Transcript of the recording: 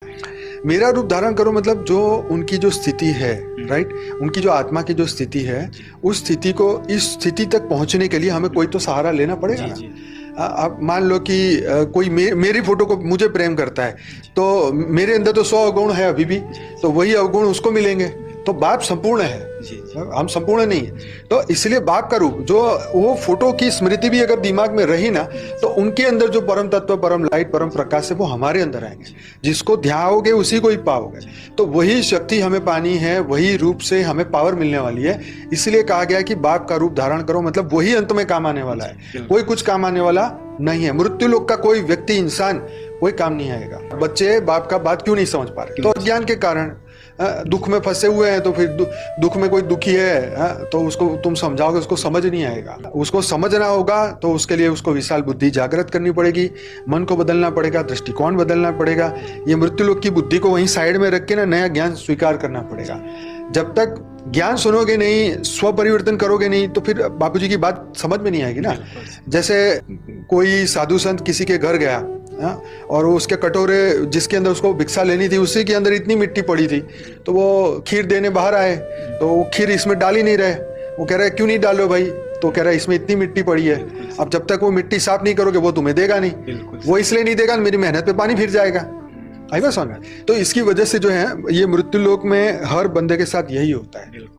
मेरा रूप धारण करो मतलब जो उनकी जो स्थिति है, राइट, उनकी जो आत्मा की जो स्थिति है, उस स्थिति को, इस स्थिति तक पहुंचने के लिए हमें कोई तो सहारा लेना पड़ेगा जी, ना। जी। आप मान लो कि कोई मेरी फोटो को मुझे प्रेम करता है, तो मेरे अंदर तो 100 अवगुण है अभी भी, जी, तो वही अवगुण उसको मिलेंगे, तो बाप संपूर्ण है, जी, जी। हम संपूर्ण नहीं है। जी। तो इसलिए बाप का रूप, जो वो फोटो की स्मृति भी अगर दिमाग में रही ना, तो उनके अंदर जो परम तत्व, परम लाइट, परम प्रकाश है, वो हमारे अंदर आएंगे। जिसको ध्याओगे उसी को ही पाओगे। तो वही शक्ति हमें पानी है, वही रूप से हमें पावर मिलने वाली है। इसलिए कहा गया कि बाप का रूप धारण करो, मतलब वही अंत में काम आने वाला है, कोई कुछ काम आने वाला नहीं है। मृत्यु लोक का कोई व्यक्ति, इंसान कोई काम नहीं आएगा। बच्चे बाप का बात क्यों नहीं समझ पा रहे? तो अज्ञान के कारण दुख में फंसे हुए हैं। तो फिर दुख में कोई दुखी है, तो उसको तुम समझाओगे, उसको समझ नहीं आएगा। उसको समझना होगा तो उसके लिए उसको विशाल बुद्धि जागृत करनी पड़ेगी, मन को बदलना पड़ेगा, दृष्टिकोण बदलना पड़ेगा। ये मृत्यु लोक की बुद्धि को वहीं साइड में रख के ना नया ज्ञान स्वीकार करना पड़ेगा। जब तक ज्ञान सुनोगे नहीं, स्व परिवर्तन करोगे नहीं, तो फिर बापूजी की बात समझ में नहीं आएगी ना। जैसे कोई साधु संत किसी के घर गया, और उसके कटोरे जिसके अंदर उसको भिक्षा लेनी थी, उसी के अंदर इतनी मिट्टी पड़ी थी, तो वो खीर देने बाहर आए, तो वो खीर इसमें डाल ही नहीं रहे। वो कह रहे क्यों नहीं डालो भाई? तो कह रहा है इसमें इतनी मिट्टी पड़ी है, अब जब तक वो मिट्टी साफ नहीं करोगे वो तुम्हें देगा नहीं। वो इसलिए नहीं देगा, मेरी मेहनत पे पानी फिर जाएगा। आई बात समझ में? तो इसकी वजह से जो है, ये मृत्यु लोक में हर बंदे के साथ यही होता है।